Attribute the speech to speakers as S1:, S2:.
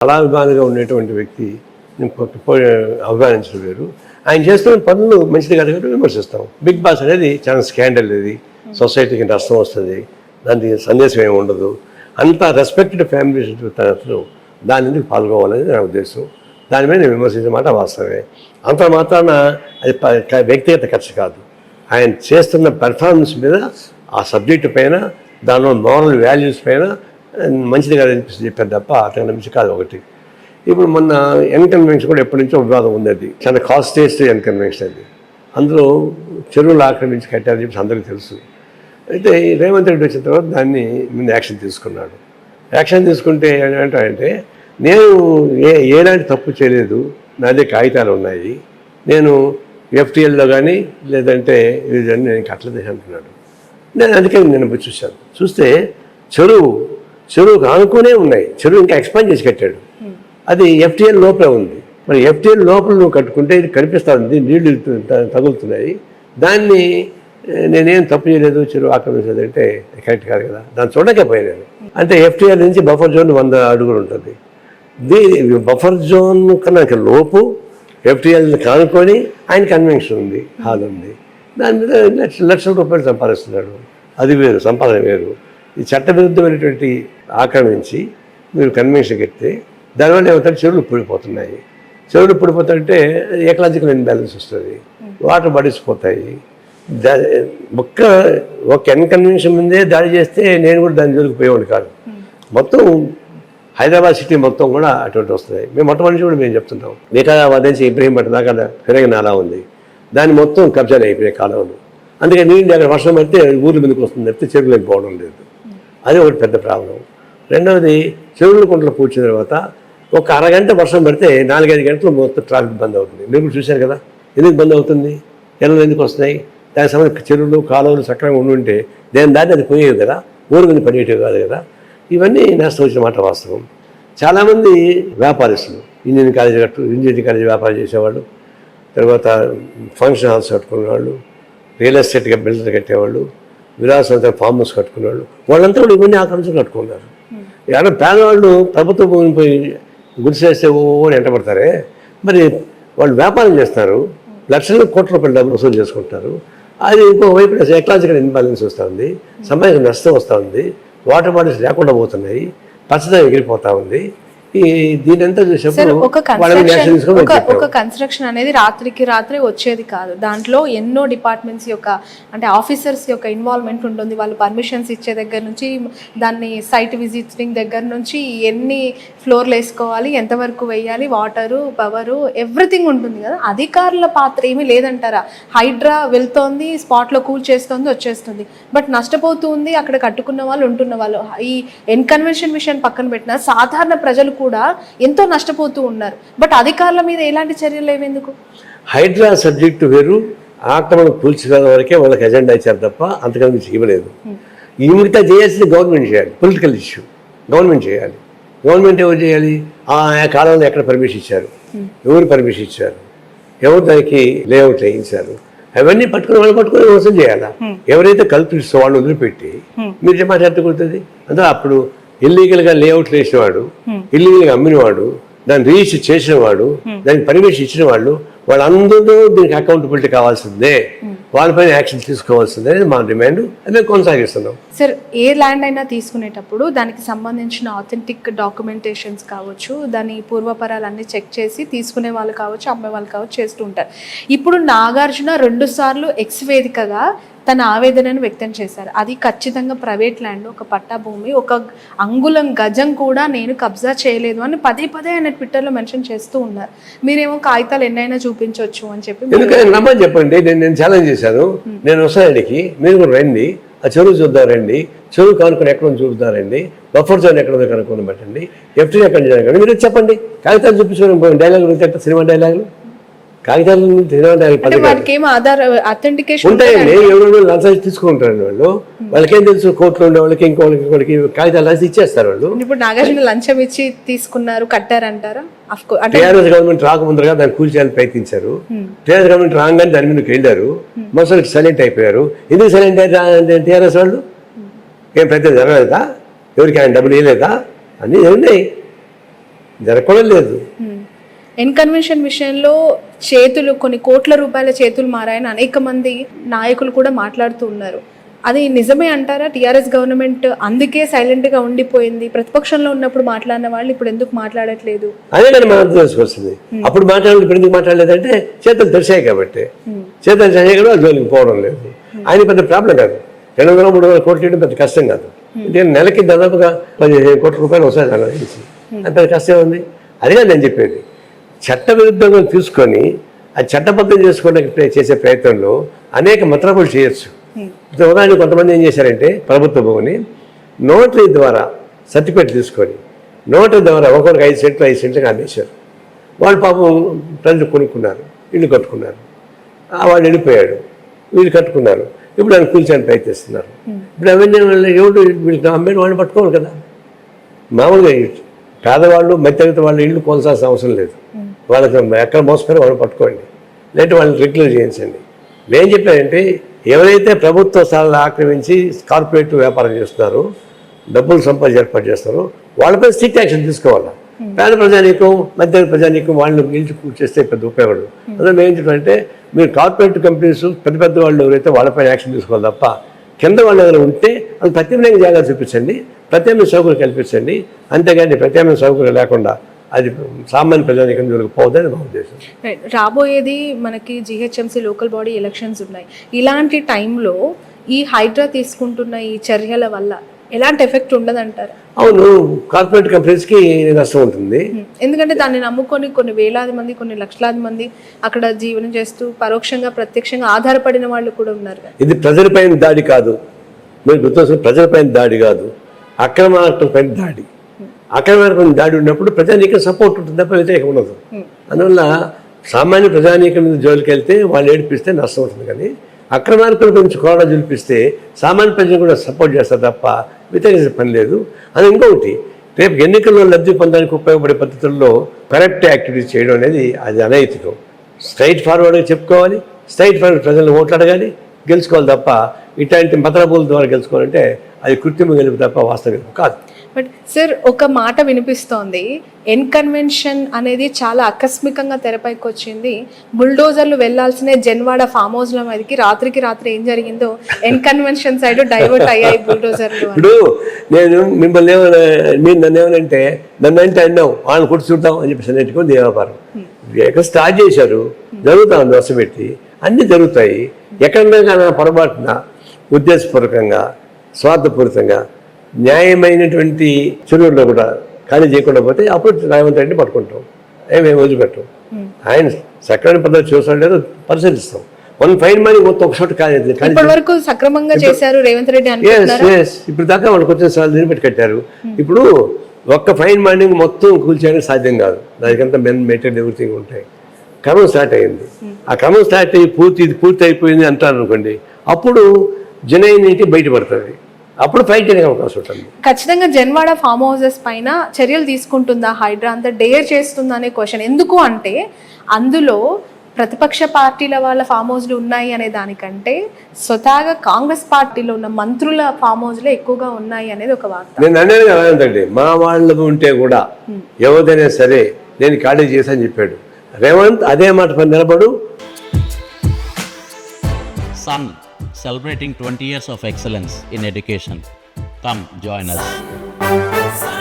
S1: కళాభిమానిగా ఉండేటువంటి వ్యక్తి అభిమానించడం వేరు, ఆయన చేస్తున్న పనులు మంచిది కాదు కాబట్టి విమర్శిస్తాం. బిగ్ బాస్ అనేది చాలా స్కాండల్, ఇది సొసైటీకి నష్టం వస్తుంది, దానికి సందేశం ఏమి ఉండదు, అంత రెస్పెక్టెడ్ ఫ్యామిలీ అతను దాని ఎందుకు పాల్గొవాలని నా ఉద్దేశం. దాని మీద నేను విమర్శించే మాట వాస్తవమే. అంత మాత్రాన అది వ్యక్తిగత ఖర్చు కాదు, ఆయన చేస్తున్న పెర్ఫార్మెన్స్ మీద, ఆ సబ్జెక్టు పైన, దానిలో మోరల్ వాల్యూస్ పైన మంచిది కాదు అనిపిస్తుంది చెప్పారు తప్ప అతని మంచి కాదు. ఒకటి ఇప్పుడు మొన్న యంగ్ కన్వెన్షన్ కూడా ఎప్పటి నుంచో వివాదం ఉంది, అది చాలా కాస్టేస్ట్ యంగ్ కన్వెన్షన్. అది అందులో చెరువులు ఆక్రమించి కట్టారని చెప్పి అందరికీ తెలుసు. అయితే రేవంత్ రెడ్డి వచ్చిన తర్వాత దాన్ని ముందు యాక్షన్ తీసుకున్నాడు. యాక్షన్ తీసుకుంటే ఏంటంటే నేను ఏలాంటి తప్పు చేయలేదు, నాదే కాగితాలు ఉన్నాయి, నేను ఎఫ్టీఎల్లో కానీ లేదంటే ఇది నేను కట్టలేదు అంటున్నాడు. నేను అందుకే నేను చూశాను, చూస్తే చెరువుకు ఆనుకునే ఉన్నాయి, చెరువు ఇంకా ఎక్స్పాండ్ చేసి కట్టాడు, అది ఎఫ్టీఎల్ లోపలే ఉంది. మరి ఎఫ్టీఎల్ లోపల నువ్వు కట్టుకుంటే ఇది కనిపిస్తుంది, నీళ్లు తగులుతున్నాయి, దాన్ని నేనేం తప్పు చేయలేదు, చెరువు ఆక్రమించలేదు అంటే కరెక్ట్ కాదు కదా, దాన్ని చూడకపోయాను. అంటే ఎఫ్టీఎల్ నుంచి బఫర్ జోన్ 100 అడుగులు ఉంటుంది, బఫర్ జోన్ కన్నా లోపు ఎఫ్టీఎల్ కానుకొని ఆయన కన్వెన్షన్ ఉంది, హాల్ ఉంది, దాని మీద లక్షల రూపాయలు సంపాదిస్తున్నాడు. అది వేరు, సంపాదన వేరు. ఈ చట్టవిరుద్ధమైనటువంటి ఆక్రమించి మీరు కన్వెన్షన్ కడితే దానివల్ల ఏమవుతారు, చెరువులు పడిపోతున్నాయి. చెరువులు పడిపోతుంటే ఎకలాజికల్ ఇన్బ్యాలెన్స్ వస్తుంది, వాటర్ బాడీస్ పోతాయి. ఒక కన్వెన్షన్ ముందే దాడి చేస్తే నేను కూడా దాని జోలికి పోయేవాడు కాదు. మొత్తం హైదరాబాద్ సిటీ మొత్తం కూడా అటువంటి వస్తున్నాయి. మేము మొట్టమొదటి కూడా మేము చెప్తుంటాం, వికారాబాద్ నుంచి ఇబ్రహీంపట్నం దాకా పెరిగిన నాలా ఉంది, దాన్ని మొత్తం కబ్జాలు అయిపోయాయి కాలువలు. అందుకే నీళ్ళు అక్కడ వర్షం పడితే ఊర్ల మీదకి వస్తుంది తప్పితే చెరువులకు పోవడం లేదు. అది ఒకటి పెద్ద ప్రాబ్లం. రెండవది, చెరువుల కుంటలు పూడ్చిన తర్వాత ఒక అరగంట వర్షం పడితే 4-5 గంటలు మొత్తం ట్రాఫిక్ బంద్ అవుతుంది. మీరు కూడా చూశారు కదా, ఎందుకు బంద్ అవుతుంది, ఎన్నో ఎందుకు వస్తున్నాయి, దానికి సంబంధించిన చెరువులు కాలువలు సక్రమంగా ఉండి దాన్ని అది పోయేవి కదా, ఊరు మీద పడేటివి కాదు కదా. ఇవన్నీ నష్టం వచ్చిన మాట వాస్తవం. చాలామంది వ్యాపారస్తులు ఇంజనీరింగ్ కాలేజీ వ్యాపారం చేసేవాళ్ళు, తర్వాత ఫంక్షన్ హాల్స్ కట్టుకునేవాళ్ళు, రియల్ ఎస్టేట్గా బిల్డర్ కట్టేవాళ్ళు, విలాసవంతంగా ఫామ్ హౌస్ కట్టుకునేవాళ్ళు, వాళ్ళంతా కూడా ఇవన్నీ ఆక్రమించి కట్టుకున్నారు. ఎవరైనా పేదవాళ్ళు ప్రభుత్వం భూమిని పోయి గుడిసేస్తే ఓని ఎంటబడతారే, మరి వాళ్ళు వ్యాపారం చేస్తారు, లక్షల కోట్ల రూపాయల డబ్బులు వసూలు చేసుకుంటారు. అది ఇంకోవైపు ఎకలాజికల్ ఇన్బ్యాలెన్స్ వస్తుంది, సమాజం నష్టం వస్తూ ఉంది, వాటర్ బాడీస్ లేకుండా పోతున్నాయి, పచ్చదనం ఎగిరిపోతూ ఉంది. దీనంతా చూసినప్పుడు
S2: ఒక కన్స్ట్రక్షన్ అనేది రాత్రికి రాత్రి వచ్చేది కాదు, దాంట్లో ఎన్నో డిపార్ట్మెంట్స్ యొక్క అంటే ఆఫీసర్స్ యొక్క ఇన్వాల్వ్మెంట్ ఉంటుంది. వాళ్ళు పర్మిషన్స్ ఇచ్చే దగ్గర నుంచి, దాన్ని సైట్ విజిటింగ్ దగ్గర నుంచి, ఎన్ని ఫ్లోర్లు వేసుకోవాలి, ఎంతవరకు వేయాలి, వాటరు, పవరు, ఎవ్రీథింగ్ ఉంటుంది కదా. అధికారుల పాత్ర ఏమీ లేదంటారా? హైడ్రా వెళ్తోంది, స్పాట్లో కూల్ చేస్తుంది, వచ్చేస్తుంది, బట్ నష్టపోతుంది అక్కడ కట్టుకున్న వాళ్ళు, ఉంటున్న వాళ్ళు. ఈ ఎన్కన్వెన్షన్ విషయం పక్కన పెట్టిన సాధారణ ప్రజలు కూడా ఎంతో నష్టపోతూ ఉన్నారు, బట్ అధికారుల మీద ఎలాంటి చర్యలు లేవెందుకు?
S1: హైడ్రా సబ్జెక్టు వేరు, ఆక్రమణ కూల్చుకోవడం వరకే వాళ్ళకి ఎజెండా ఇచ్చారు తప్ప అంతకన్నా చేయలేదు. ఈ మిగతా చేయాల్సింది గవర్నమెంట్ చేయాలి, పొలిటికల్ ఇష్యూ గవర్నమెంట్ చేయాలి. గవర్నమెంట్ ఎవరు చేయాలి? ఆ కాలంలో ఎక్కడ పర్మిషన్ ఇచ్చారు, ఎవరు పర్మిషన్ ఇచ్చారు, ఎవరు దానికి లేఅవుట్ వేయించారు, అవన్నీ పట్టుకుని మోసం చేయాలా. ఎవరైతే కల్పిస్తూ వాళ్ళు వదిలిపెట్టి మీరు మాట్లాడుకుంటుంది అంటే అప్పుడు ఇల్లీగల్గా లేఅవుట్లు వేసినవాడు, ఇల్లీగల్గా అమ్మినవాడు, దాన్ని రిజిస్టర్ చేసినవాడు, దానికి పర్మిషన్ ఇచ్చిన వాళ్ళందరూ దీనికి అకౌంటబిలిటీ కావాల్సిందే, వాళ్ళపైన యాక్షన్ తీసుకోవాల్సిందే మా డిమాండ్. అదే కొనసాగిస్తున్నాం.
S2: సార్, ఏ ల్యాండ్ అయినా తీసుకునేటప్పుడు దానికి సంబంధించిన ఆథెంటిక్ డాక్యుమెంటేషన్స్ కావచ్చు, దాని పూర్వపరాలన్నీ చెక్ చేసి తీసుకునే వాళ్ళు కావచ్చు, అమ్మే వాళ్ళు కావచ్చు చేస్తూ ఉంటారు. ఇప్పుడు నాగార్జున 2 సార్లు ఎక్స్ వేదికగా తన ఆవేదనను వ్యక్తం చేశారు. అది ఖచ్చితంగా ప్రైవేట్ ల్యాండ్, ఒక పట్టా భూమి, ఒక అంగుళం గజం కూడా నేను కబ్జా చేయలేదు అని పదే ఆయన ట్విట్టర్లో మెన్షన్ చేస్తూ ఉన్నారు. మీరేమో కాగితాలు ఎన్నైనా చూపించవచ్చు అని చెప్పి
S1: చెప్పండి. నేను ఛాలెంజ్ చేశాను, నేను వస్తానికి మీరు కూడా రండి, ఆ చెరువు చూద్దారండి, చెరువు కానుకొని ఎక్కడ చూద్దారండి, బఫర్ జోన్ ఎక్కడ కనుక్కొని పెట్టండి, ఎఫ్టీ ఎక్కడ చేయాలి మీరు చెప్పండి. కాగితాలు చూపించుకొని డైలాగులు, సినిమా డైలాగులు, కాగితాలు ఉంటాయండి. ఎవరు లంచాలు తీసుకుంటారండి వాళ్ళు, వాళ్ళకేం తెలుసు, కోర్టులో ఉండే వాళ్ళకి ఇంకోళ్ళకి కాగితాలు రాసి ఇచ్చేస్తారు వాళ్ళు.
S2: ఇప్పుడు నాగార్జున లంచం ఇచ్చి తీసుకున్నారు, కట్టారంటారా?
S1: టీఆర్ఎస్ గవర్నమెంట్ రాకముందరగా దాన్ని కూల్చేయాలని ప్రయత్నించారు. టీఆర్ఎస్ గవర్నమెంట్ రాగానే దాని మీదకి వెళ్ళారు, మనుషులకి సైలెంట్ అయిపోయారు. ఎందుకు సైలెంట్ అయ్యారు టీఆర్ఎస్ వాళ్ళు? ఏం ప్రయత్నం జరగలేదా? ఎవరికి ఆయన డబ్బులు ఇవ్వలేదా? అన్నీ ఉన్నాయి. జరగడం లేదు.
S2: ఎన్కన్వెన్షన్ విషయంలో చేతులు కొన్ని కోట్ల రూపాయల చేతులు మారాయని అనేక మంది నాయకులు కూడా మాట్లాడుతూ ఉన్నారు. అది నిజమే అంటారా? టీఆర్ఎస్ గవర్నమెంట్ అందుకే సైలెంట్గా ఉండిపోయింది, ప్రతిపక్షంలో ఉన్నప్పుడు మాట్లాడిన వాళ్ళు ఇప్పుడు ఎందుకు మాట్లాడట్లేదు?
S1: అదే కానీ మనం అర్థం చేసుకోవాల్సింది. అప్పుడు మాట్లాడాలి, ఇప్పుడు ఎందుకు మాట్లాడలేదంటే చేతులు తెరిచాయి కాబట్టి. చేతులు తెరిచాయి కూడా జోలికి పోవడం లేదు. ఆయన పెద్ద ప్రాబ్లం కాదు. 200-300 కోట్లు చేయడం పెద్ద కష్టం కాదు. నేను నెలకి దాదాపుగా 15 కోట్ల రూపాయలు వస్తాయి దాని నుంచి. అది పెద్ద కష్టం ఉంది. అదే నేను చెప్పేది. చట్ట విరుద్ధంగా తీసుకొని అది చట్టబద్ధం చేసుకోవడానికి చేసే ప్రయత్నంలో అనేక మతలబులు చేయొచ్చు. ఉదాహరణ కొంతమంది ఏం చేశారంటే ప్రభుత్వ భూమిని నోటరీ ద్వారా సర్టిఫికేట్ తీసుకొని నోటరీ ద్వారా ఒక్కొక్కరికి 5 సెంట్లు 5 సెంట్లుగా అమ్మేశారు. వాళ్ళు పాపం ప్రజలు కొనుక్కున్నారు, ఇల్లు కట్టుకున్నారు. వాళ్ళు వెళ్ళిపోయాడు, వీళ్ళు కట్టుకున్నారు. ఇప్పుడు ఆయన కూల్చొని ప్రయత్నిస్తున్నారు. ఇప్పుడు అవన్నీ ఎవరు వీళ్ళకి అమ్మేది వాళ్ళు పట్టుకోవాలి కదా. మామూలుగా పేదవాళ్ళు మధ్యతరగతి వాళ్ళ ఇల్లు కొనసాల్సిన అవసరం లేదు. వాళ్ళకి ఎక్కడ మోసపోయారో వాళ్ళు పట్టుకోండి, లేదంటే వాళ్ళని రెగ్యులర్ చేయించండి. నేను చెప్పానంటే ఎవరైతే ప్రభుత్వ స్థలాలు ఆక్రమించి కార్పొరేట్ వ్యాపారం చేస్తున్నారో, డబ్బులు సంపాదించి ఏర్పాటు చేస్తారో వాళ్ళపై స్ట్రిక్ట్ యాక్షన్ తీసుకోవాలి. పేద ప్రజానీకం మధ్య ప్రజానీకం వాళ్ళు నిలిచి కూర్చేస్తే పెద్ద ఉపయోగపడదు. అందులో మేము ఏం చెప్పాలంటే మీరు కార్పొరేట్ కంపెనీస్ పెద్ద పెద్ద వాళ్ళు ఎవరైతే వాళ్ళపై యాక్షన్ తీసుకోవాలి తప్ప కింద వాళ్ళు ఎవరైనా ఉంటే అది ప్రత్యామ్నాయ జాగాలు చూపించండి, ప్రత్యామ్నాయ సౌకర్యం కల్పించండి. అంతేగాని ప్రత్యామ్నాయ సౌకర్యం లేకుండా అది సామాన్య ప్రజానీకం జోలికి పోవద్దని మా ఉద్దేశం.
S2: రాబోయేది మనకి జిహెచ్ఎంసీ లోకల్ బాడీ ఎలక్షన్స్ ఉన్నాయి. ఇలాంటి టైంలో ఈ హైడ్రా తీసుకుంటున్న ఈ చర్యల వల్ల ఎలాంటి ఎఫెక్ట్ ఉండదంటారు?
S1: అవును, కార్పొరేట్ కంపెనీస్కి నష్టం ఉంటుంది.
S2: ఎందుకంటే దాన్ని నమ్ముకొని కొన్ని వేలాది మంది, కొన్ని లక్షలాది మంది అక్కడ జీవనం చేస్తూ పరోక్షంగా ప్రత్యక్షంగా ఆధారపడిన వాళ్ళు కూడా ఉన్నారు.
S1: ఇది ప్రజలపైన దాడి కాదు, మీరు గుర్తొస్తుంది, ప్రజలపైన దాడి కాదు, అక్రమార్కులపైన దాడి. అక్రమార్కులపైన దాడి ఉన్నప్పుడు ప్రజానీకం సపోర్ట్ ఉంటుంది తప్ప వ్యతిరేకం ఉండదు. అందువల్ల సామాన్య ప్రజానీకం జోలికి వెళ్తే వాళ్ళు ఏడిపిస్తే నష్టం అవుతుంది. కానీ అక్రమార్కుల గురించి కూడా జులిపిస్తే సామాన్య ప్రజలు కూడా సపోర్ట్ చేస్తారు తప్ప వ్యతిరేకించే పని లేదు. అది ఇంకొకటి, రేపు ఎన్నికల్లో లబ్ధి పొందడానికి ఉపయోగపడే పద్ధతుల్లో కరప్ట్ యాక్టివిటీస్ చేయడం అనేది అది అనైతికం. స్ట్రైట్ ఫార్వర్డ్గా చెప్పుకోవాలి, స్ట్రైట్ ఫార్వర్డ్ ప్రజలను ఓట్లాడగాలి, గెలుచుకోవాలి తప్ప ఇట్లాంటి మతలబుల ద్వారా గెలుచుకోవాలంటే అది కృత్రిమ గెలుపు తప్ప వాస్తవ గెలుపు కాదు.
S2: బట్ సార్, ఒక మాట వినిపిస్తోంది, ఎన్కన్వెన్షన్ అనేది చాలా ఆకస్మికంగా తెరపైకి వచ్చింది. బుల్డోజర్లు వెళ్లాల్సిన జన్వాడ ఫామ్ హౌస్ల మీదకి రాత్రికి రాత్రి ఏం జరిగిందో ఎన్కన్వెన్షన్ సైడ్ డైవర్ట్ అయ్యాయి బుల్డోజర్లు.
S1: ఇప్పుడు నేను మిమ్మల్ని మీరు నన్ను ఏమనంటే నన్ను అంటే అన్నావు వాళ్ళని కొట్టి చూద్దాం అని చెప్పేసి నెట్టుకొని వ్యాపారం ఎక్కడ స్టార్ట్ చేశారు, జరుగుతాం దోశ పెట్టి అన్నీ జరుగుతాయి. ఎక్కడన్నా కానీ పొరపాటున ఉద్దేశపూర్వకంగా స్వార్థపూరితంగా న్యాయమైనటువంటి చెరువుల్లో కూడా ఖాళీ చేయకుండా పోతే అప్పుడు రేవంత్ రెడ్డి పట్టుకుంటాం, ఏమేమి వదిలిపెట్టాం. ఆయన సక్రమైన పద్ధతి చూసాడు లేదో పరిశీలిస్తాం. వన్ ఫైన్ మనీ మొత్తం ఒక చోట
S2: వరకు సక్రమంగా చేశారు రేవంత్ రెడ్డి.
S1: ఇప్పుడు దాకా వాళ్ళకి వచ్చిన సార్లు దీన్ని పెట్టి కట్టారు. ఇప్పుడు ఒక్క ఫైన్ మార్నింగ్ మొత్తం కూల్చేయడానికి సాధ్యం కాదు. దానికంతా మెటీరియల్ ఎవ్రీథింగ్ ఉంటాయి. క్రమం స్టార్ట్ అయ్యింది. ఆ క్రమం స్టార్ట్ అయ్యి పూర్తి అయిపోయింది అంటారు అనుకోండి, అప్పుడు జనైనీటి బయటపడుతుంది. అప్పుడు ఫైట్ చేయడానికి అవకాశం ఉంటుంది.
S2: ఖచ్చితంగా జన్వాడ ఫామ్ హౌసెస్ పైన చర్యలు తీసుకుంటుందా హైడ్రా, అంత డేర్ చేస్తుందా అనే క్వశ్చన్. ఎందుకు అంటే అందులో ప్రతిపక్ష పార్టీల వాళ్ళ ఫామ్ హౌస్లు ఉన్నాయి అనే దానికంటే స్వతహాగా కాంగ్రెస్ పార్టీలో ఉన్న మంత్రుల ఫామ్ హౌస్లే ఎక్కువగా ఉన్నాయి అనేది ఒక వార్త.
S1: నేను అనేది అదేంటండి, మా వాళ్ళు ఉంటే కూడా ఎవరైనా సరే నేను ఖాళీ చేశాను చెప్పాడు రేవంత్. అదే మాట పని నిలబడు.
S3: Sun, celebrating 20 years of excellence in education. Come join us.